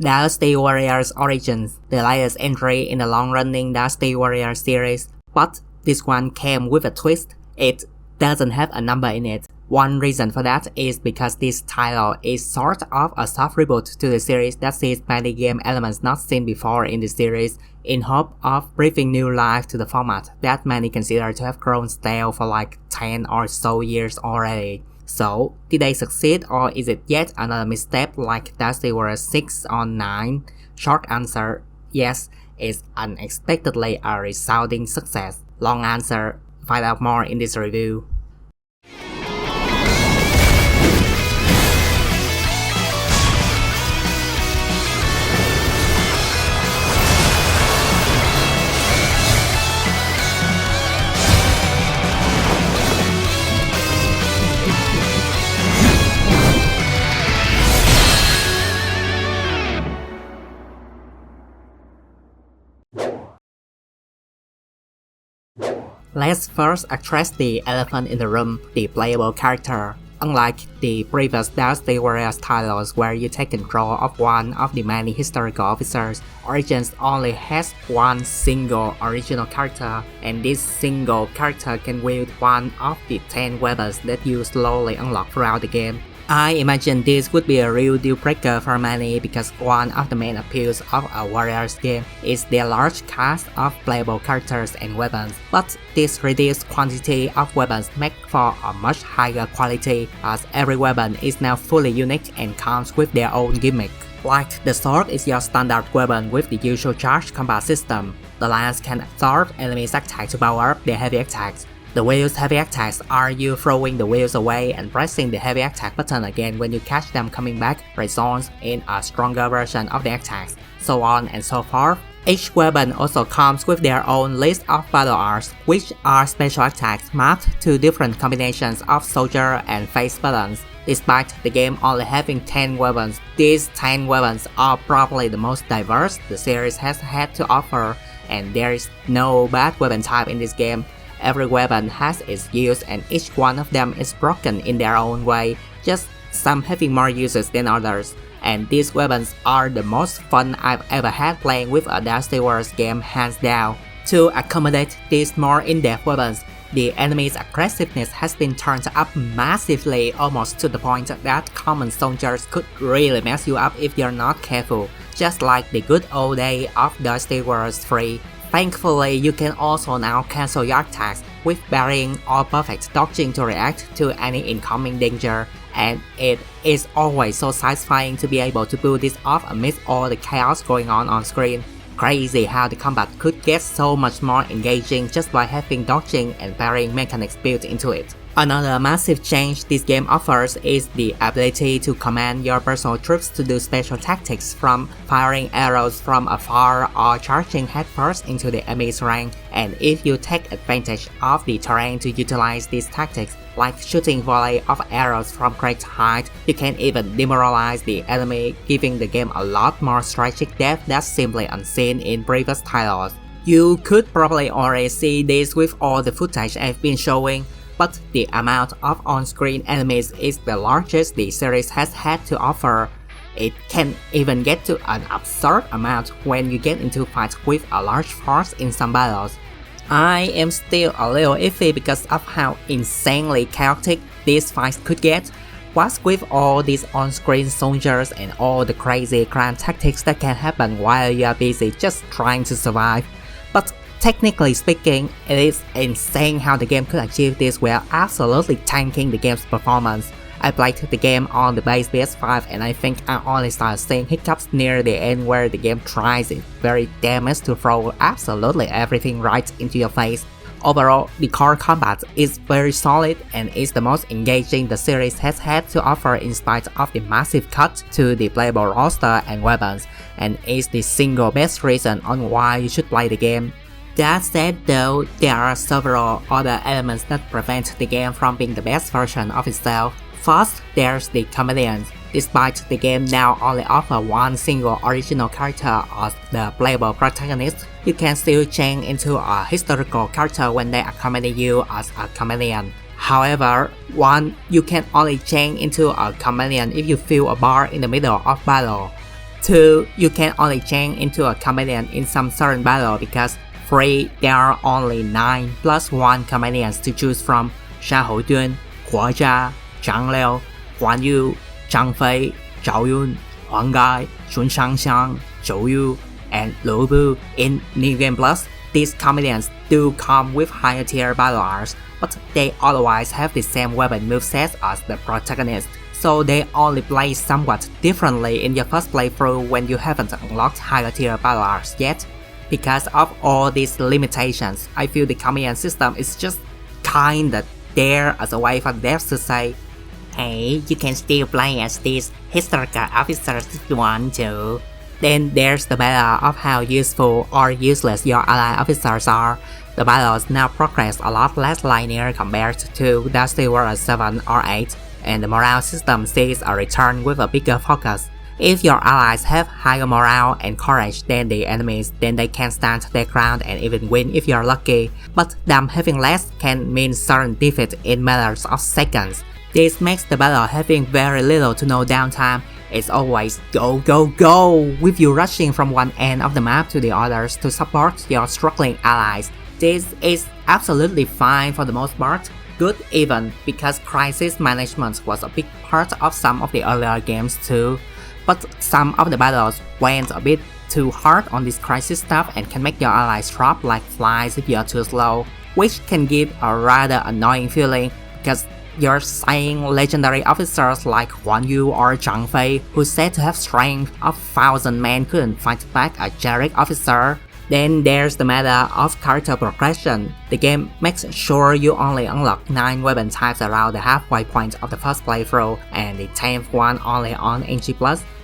Dynasty Warriors Origins, the latest entry in the long-running Dynasty Warriors series, but this one came with a twist. It doesn't have a number in it. One reason for that is because this title is sort of a soft reboot to the series that sees many game elements not seen before in the series, in hope of breathing new life to the format that many consider to have grown stale for like 10 or so years already. So, did they succeed, or is it yet another misstep like Dynasty Warriors 6 or 9? Short answer, yes, it's unexpectedly a resounding success. Long answer, find out more in this review. Let's first address the elephant in the room, the playable character. Unlike the previous Dynasty Warriors titles where you take control of one of the many historical officers, Origins only has one single original character, and this single character can wield one of the 10 weapons that you slowly unlock throughout the game. I imagine this would be a real deal breaker for many because one of the main appeals of a Warriors game is their large cast of playable characters and weapons, but this reduced quantity of weapons make for a much higher quality as every weapon is now fully unique and comes with their own gimmick. Like the sword is your standard weapon with the usual charge combat system. The lance can absorb enemies' attack to power up their heavy attacks. The wheels heavy attacks are you throwing the wheels away and pressing the heavy attack button again when you catch them coming back, results in a stronger version of the attacks, so on and so forth. Each weapon also comes with their own list of battle arts, which are special attacks mapped to different combinations of soldier and face buttons. Despite the game only having 10 weapons, these 10 weapons are probably the most diverse the series has had to offer, and there is no bad weapon type in this game. Every weapon has its use and each one of them is broken in their own way, just some having more uses than others. And these weapons are the most fun I've ever had playing with a Dynasty Warriors game hands down. To accommodate these more in-depth weapons, the enemy's aggressiveness has been turned up massively, almost to the point that common soldiers could really mess you up if you're not careful, just like the good old day of Dynasty Warriors 3. Thankfully, you can also now cancel your attacks with parrying or perfect dodging to react to any incoming danger, and it is always so satisfying to be able to pull this off amidst all the chaos going on screen. Crazy how the combat could get so much more engaging just by having dodging and parrying mechanics built into it. Another massive change this game offers is the ability to command your personal troops to do special tactics, from firing arrows from afar or charging headfirst into the enemy's rank, and if you take advantage of the terrain to utilize these tactics, like shooting volley of arrows from great height, you can even demoralize the enemy, giving the game a lot more strategic depth that's simply unseen in previous titles. You could probably already see this with all the footage I've been showing, but the amount of on-screen enemies is the largest the series has had to offer. It can even get to an absurd amount when you get into fights with a large force in some battles. I am still a little iffy because of how insanely chaotic these fights could get. What's with all these on-screen soldiers and all the crazy grand tactics that can happen while you are busy just trying to survive? But technically speaking, it is insane how the game could achieve this while absolutely tanking the game's performance. I played the game on the base PS5 and I think I only started seeing hiccups near the end where the game tries its very damnedest to throw absolutely everything right into your face. Overall, the core combat is very solid and is the most engaging the series has had to offer in spite of the massive cut to the playable roster and weapons, and is the single best reason on why you should play the game. That said though, there are several other elements that prevent the game from being the best version of itself. First, there's the chameleons. Despite the game now only offer one single original character as the playable protagonist, you can still change into a historical character when they accompany you as a chameleon. However, one, you can only change into a chameleon if you feel a bar in the middle of battle. 2. You can only change into a comedian in some certain battle because 3. There are only 9 plus 1 comedians to choose from: Sha Houdun, Guo Jia, Zhang Liu, Guan Yu, Zhang Fei, Zhao Yun, Huang Gai, Chun Shangxiang, Zhou Yu, and Lu Bu. In New Game Plus, these comedians do come with higher tier battle arts, but they otherwise have the same weapon movesets as the protagonist, so they only play somewhat differently in your first playthrough when you haven't unlocked higher tier battle arts yet. Because of all these limitations, I feel the comedian system is just kinda there as a way for devs to say, hey, you can still play as these historical officers if you want to. Then there's the matter of how useful or useless your ally officers are. The battles now progress a lot less linear compared to Dynasty Warriors 7 or 8, and the morale system sees a return with a bigger focus. If your allies have higher morale and courage than the enemies, then they can stand their ground and even win if you're lucky, but them having less can mean certain defeat in matters of seconds. This makes the battle having very little to no downtime. It's always go go go, with you rushing from one end of the map to the others to support your struggling allies. This is absolutely fine for the most part, good even because crisis management was a big part of some of the earlier games too. But some of the battles went a bit too hard on this crisis stuff and can make your allies drop like flies if you're too slow, which can give a rather annoying feeling because you're saying legendary officers like Huan Yu or Zhang Fei, who's said to have strength of 1,000 men, couldn't fight back a generic officer. Then there's the matter of character progression. The game makes sure you only unlock 9 weapon types around the halfway point of the first playthrough, and the 10th one only on NG+,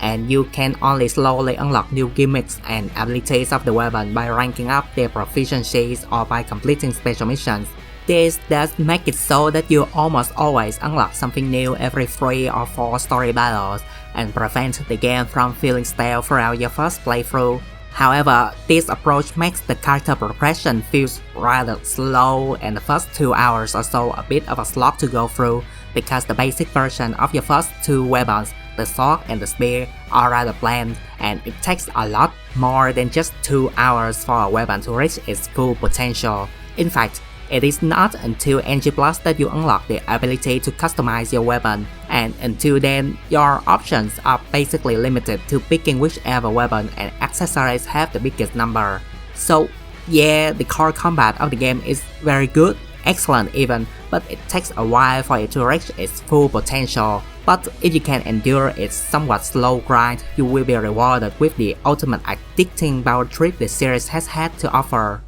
and you can only slowly unlock new gimmicks and abilities of the weapon by ranking up their proficiencies or by completing special missions. This does make it so that you almost always unlock something new every 3 or 4 story battles, and prevent the game from feeling stale throughout your first playthrough. However, this approach makes the character progression feels rather slow and the first 2 hours or so a bit of a slog to go through, because the basic version of your first 2 weapons, the sword and the spear, are rather bland, and it takes a lot more than just 2 hours for a weapon to reach its full potential. In fact, it is not until NG+ that you unlock the ability to customize your weapon, and until then, your options are basically limited to picking whichever weapon and accessories have the biggest number. So yeah, the core combat of the game is very good, excellent even, but it takes a while for it to reach its full potential. But if you can endure its somewhat slow grind, you will be rewarded with the ultimate addicting power trip the series has had to offer.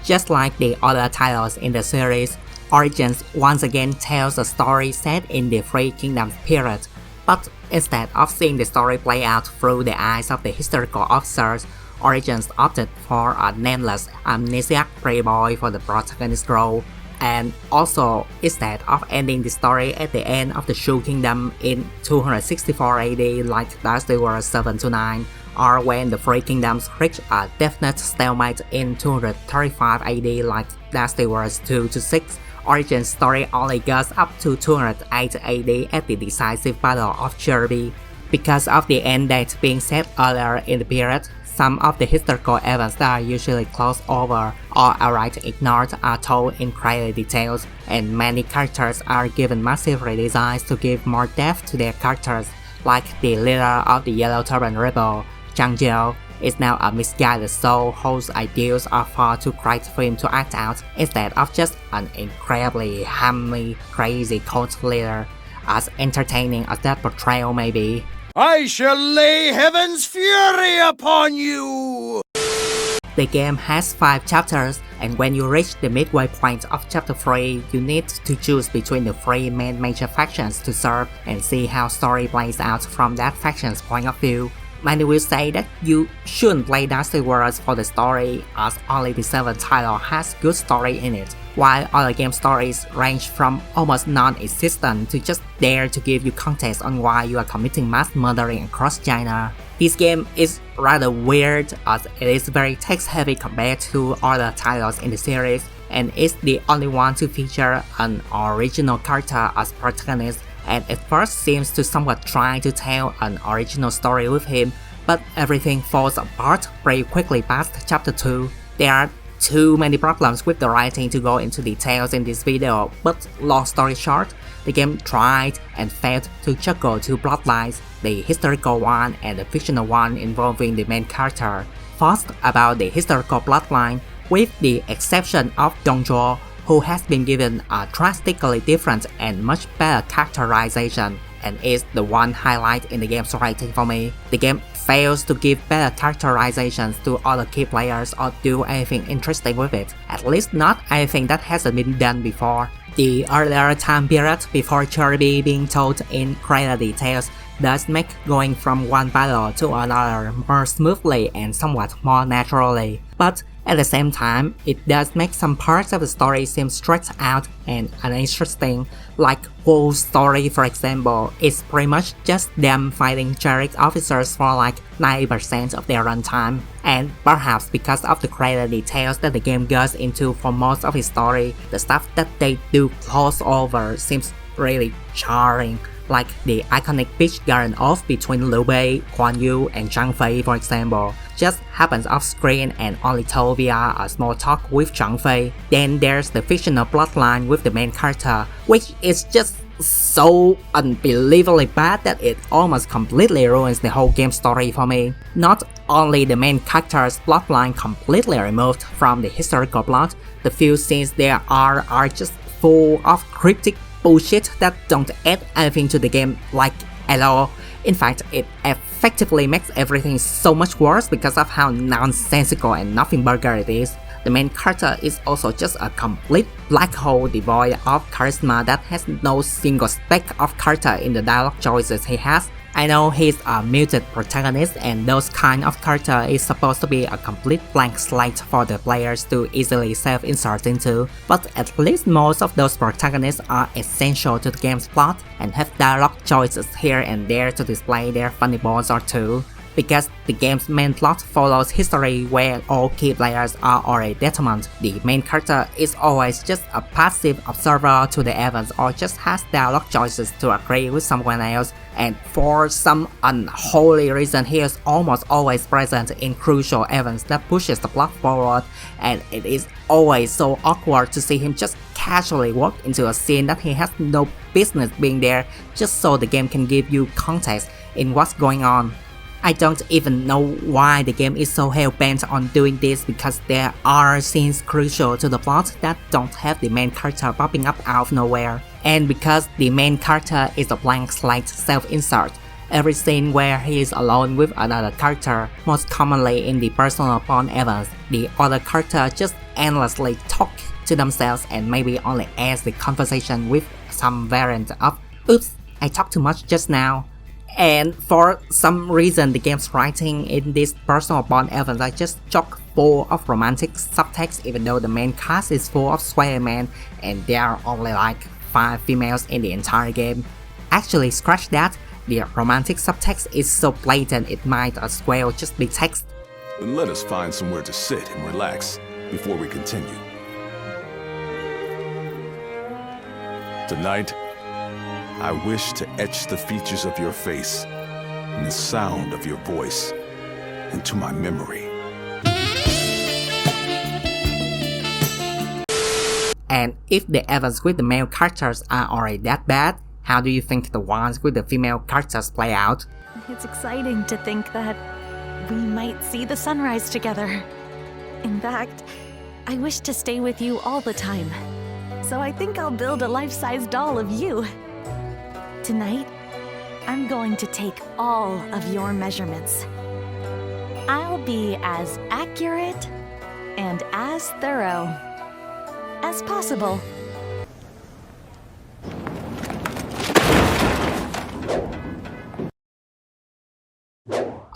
Just like the other titles in the series, Origins once again tells a story set in the Three Kingdoms period, but instead of seeing the story play out through the eyes of the historical officers, Origins opted for a nameless amnesiac playboy for the protagonist role, and also instead of ending the story at the end of the Shu Kingdom in 264 AD like Dynasty Warriors 7 to 9, or when the Three Kingdoms reach a definite stalemate in 235 AD like Dynasty Warriors 2 to 6, Origin's story only goes up to 208 AD at the decisive Battle of Cherby. Because of the end date being set earlier in the period, some of the historical events that are usually closed over or outright ignored are told in greater details, and many characters are given massive redesigns to give more depth to their characters, like the leader of the Yellow Turban Rebel, Zhang Jiao, is now a misguided soul whose ideals are far too great for him to act out, instead of just an incredibly hammy, crazy cult leader, as entertaining as that portrayal may be. I shall lay heaven's fury upon you! The game has 5 chapters, and when you reach the midway point of chapter 3, you need to choose between the 3 main major factions to serve and see how story plays out from that faction's point of view. Many will say that you shouldn't play Dynasty Warriors for the story, as only the 7th title has good story in it, while other game stories range from almost non-existent to just there to give you context on why you are committing mass murdering across China. This game is rather weird as it is very text-heavy compared to other titles in the series, and is the only one to feature an original character as protagonist, and at first seems to somewhat try to tell an original story with him, but everything falls apart pretty quickly past chapter 2. There are too many problems with the writing to go into details in this video, but long story short, the game tried and failed to juggle two plotlines, the historical one and the fictional one involving the main character. First, about the historical plotline, with the exception of Dongzhuo, who has been given a drastically different and much better characterization, and is the one highlight in the game's writing for me. The game fails to give better characterizations to other key players or do anything interesting with it, at least not anything that hasn't been done before. The earlier time period before Cherry being told in greater details does make going from one battle to another more smoothly and somewhat more naturally, but at the same time, it does make some parts of the story seem stretched out and uninteresting, like Wu's story for example. It's pretty much just them fighting Jarek officers for like 90% of their runtime, and perhaps because of the greater details that the game goes into for most of its story, the stuff that they do gloss over seems really jarring. Like the iconic beach garden off between Liu Bei, Guan Yu, and Zhang Fei for example, just happens off screen and only told via a small talk with Zhang Fei. Then there's the fictional plotline with the main character, which is just so unbelievably bad that it almost completely ruins the whole game story for me. Not only the main character's plotline completely removed from the historical plot, the few scenes there are just full of cryptic bullshit that don't add anything to the game like at all. In fact, it effectively makes everything so much worse because of how nonsensical and nothing burger it is. The main character is also just a complete black hole devoid of charisma that has no single speck of character in the dialogue choices he has. I know he's a muted protagonist and those kind of character is supposed to be a complete blank slate for the players to easily self-insert into, but at least most of those protagonists are essential to the game's plot and have dialogue choices here and there to display their funny bones or two. Because the game's main plot follows history where all key players are already determined, the main character is always just a passive observer to the events or just has dialogue choices to agree with someone else, and for some unholy reason he is almost always present in crucial events that pushes the plot forward, and it is always so awkward to see him just casually walk into a scene that he has no business being there just so the game can give you context in what's going on. I don't even know why the game is so hell-bent on doing this, because there are scenes crucial to the plot that don't have the main character popping up out of nowhere. And because the main character is a blank slate self-insert, every scene where he is alone with another character, most commonly in the personal pawn events, the other character just endlessly talk to themselves and maybe only adds the conversation with some variant of "oops, I talked too much just now." And for some reason, the game's writing in these personal bond events are just chock full of romantic subtext, even though the main cast is full of sweaty men and there are only like 5 females in the entire game. Actually, scratch that, the romantic subtext is so blatant it might as well just be text. Then let us find somewhere to sit and relax before we continue. Tonight, I wish to etch the features of your face and the sound of your voice into my memory. And if the events with the male characters are already that bad, how do you think the ones with the female characters play out? It's exciting to think that we might see the sunrise together. In fact, I wish to stay with you all the time. So I think I'll build a life-size doll of you. Tonight, I'm going to take all of your measurements. I'll be as accurate and as thorough as possible.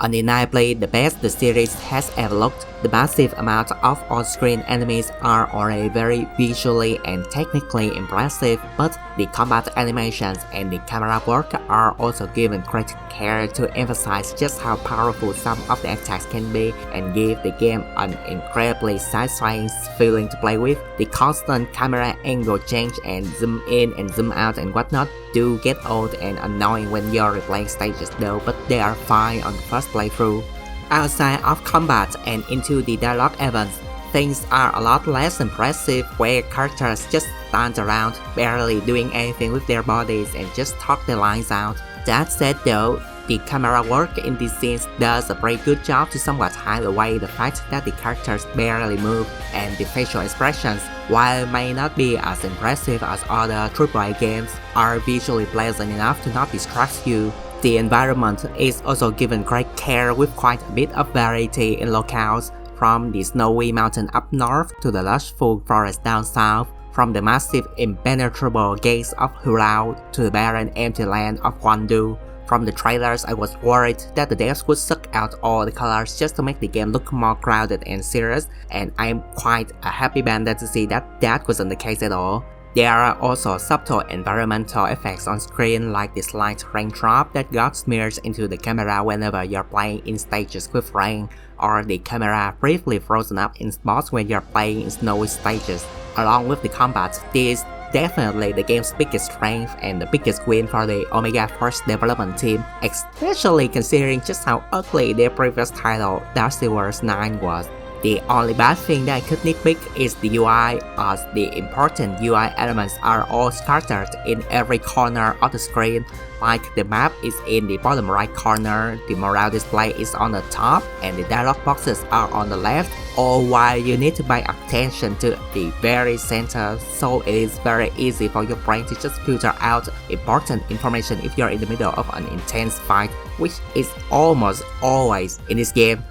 Undeniably the best the series has ever looked. The massive amount of on-screen enemies are already very visually and technically impressive, but The combat animations and the camera work are also given great care to emphasize just how powerful some of the attacks can be and give the game an incredibly satisfying feeling to play with. The constant camera angle change and zoom in and zoom out and whatnot do get old and annoying when you're replaying stages though, but they are fine on the first playthrough. Outside of combat and into the dialogue events, things are a lot less impressive where characters just stand around, barely doing anything with their bodies and just talk their lines out. That said though, the camera work in these scenes does a pretty good job to somewhat hide away the fact that the characters barely move and the facial expressions, while may not be as impressive as other AAA games, are visually pleasant enough to not distract you. The environment is also given great care with quite a bit of variety in locales, from the snowy mountain up north to the lush full forest down south, from the massive impenetrable gates of Hulao to the barren empty land of Guangdu. From the trailers, I was worried that the devs would suck out all the colors just to make the game look more crowded and serious, and I'm quite a happy bandit to see that that wasn't the case at all. There are also subtle environmental effects on screen like the slight raindrop that got smeared into the camera whenever you're playing in stages with rain, or the camera briefly frozen up in spots when you're playing in snowy stages. Along with the combat, this is definitely the game's biggest strength and the biggest win for the Omega Force development team, especially considering just how ugly their previous title, Dynasty Warriors 9 was. The only bad thing that I could nitpick is the UI, as the important UI elements are all scattered in every corner of the screen, like the map is in the bottom right corner, the morale display is on the top, and the dialogue boxes are on the left, all while you need to pay attention to the very center, so it is very easy for your brain to just filter out important information if you're in the middle of an intense fight, which is almost always in this game.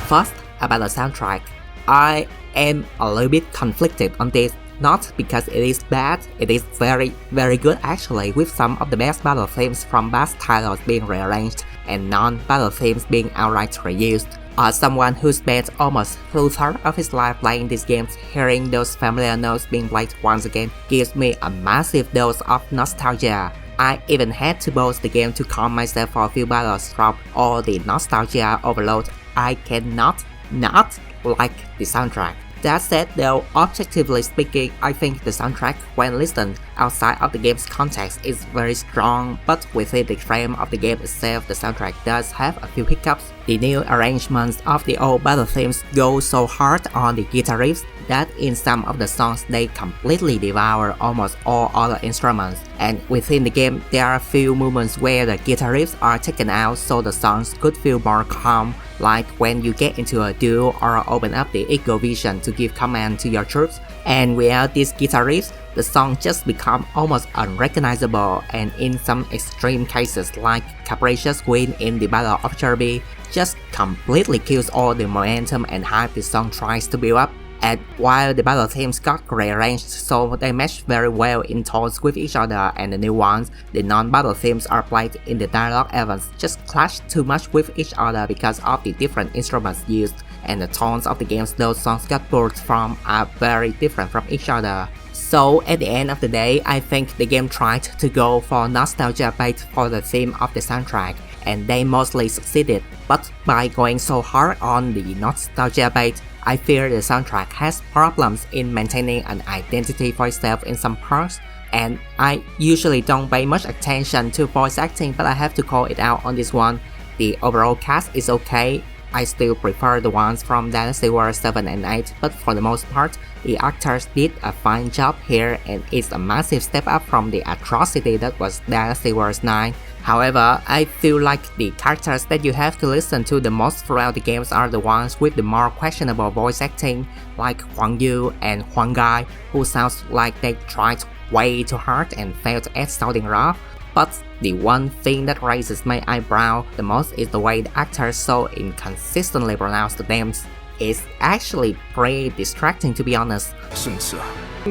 First, about the soundtrack. I am a little bit conflicted on this, not because it is bad, it is very good actually, with some of the best battle themes from past titles being rearranged and non-battle themes being outright reused. As someone who spent almost 2/3 of his life playing these games, hearing those familiar notes being played once again gives me a massive dose of nostalgia. I even had to pause the game to calm myself for a few battles from all the nostalgia overload. I cannot not like the soundtrack. That said though, objectively speaking, I think the soundtrack, when listened outside of the game's context, is very strong, but within the frame of the game itself, the soundtrack does have a few hiccups. The new arrangements of the old battle themes go so hard on the guitar riffs that in some of the songs they completely devour almost all other instruments, and within the game there are a few moments where the guitar riffs are taken out so the songs could feel more calm, like when you get into a duel or open up the Eagle Vision to give command to your troops, and without these guitar riffs, the song just become almost unrecognizable, and in some extreme cases like Capricious Wind in the Battle of Cherby, just completely kills all the momentum and hype the song tries to build up. And while the battle themes got rearranged so they match very well in tones with each other and the new ones, the non-battle themes are played in the dialogue events just clash too much with each other because of the different instruments used, and the tones of the games those songs got pulled from are very different from each other. So at the end of the day, I think the game tried to go for nostalgia bait for the theme of the soundtrack, and they mostly succeeded, but by going so hard on the nostalgia bait, I fear the soundtrack has problems in maintaining an identity for itself in some parts, And I usually don't pay much attention to voice acting, but I have to call it out on this one. The overall cast is okay. I still prefer the ones from Dynasty Warriors 7 and 8, but for the most part, the actors did a fine job here and it's a massive step up from the atrocity that was Dynasty Warriors 9. However, I feel like the characters that you have to listen to the most throughout the games are the ones with the more questionable voice acting, like Huang Yu and Huang Gai, who sounds like they tried way too hard and failed at sounding rough. But the one thing that raises my eyebrow the most is the way the actors so inconsistently pronounce the names. It's actually pretty distracting, to be honest. Sun Tzu,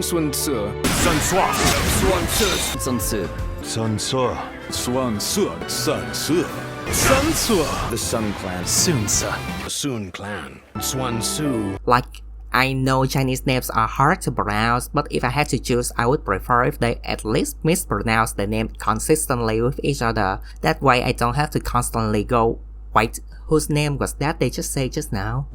Sun Tzu, Sun Tzu, Sun Tzu, Sun Tzu, Sun Tzu, Sun Tzu, Sun Tzu, Sun Tzu, the Sun Clan, Sun Tzu, the Sun Clan, Sun Tzu. Like, I know Chinese names are hard to pronounce, but if I had to choose, I would prefer if they at least mispronounce the name consistently with each other. That way I don't have to constantly go, wait, whose name was that they just said just now?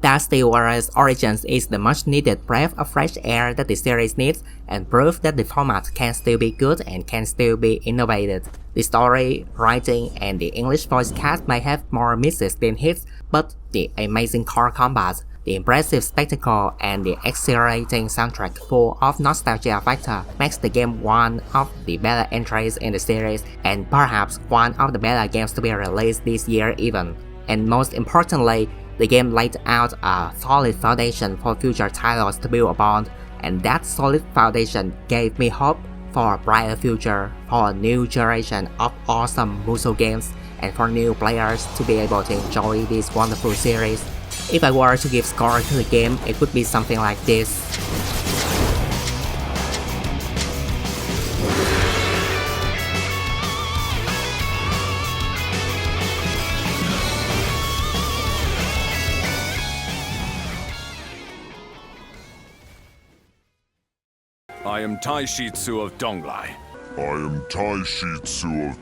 Dynasty Warriors Origins is the much needed breath of fresh air that the series needs and proof that the format can still be good and can still be innovated. The story, writing, and the English voice cast may have more misses than hits, but the amazing core combat, the impressive spectacle, and the exhilarating soundtrack full of nostalgia factor makes the game one of the better entries in the series and perhaps one of the better games to be released this year even. And most importantly, the game laid out a solid foundation for future titles to build upon, and that solid foundation gave me hope for a brighter future for a new generation of awesome Musou games and for new players to be able to enjoy this wonderful series. If I were to give score to the game, it would be something like this. I am Tai Shi Tzu of Donglai. I am Tai Shi Tzu of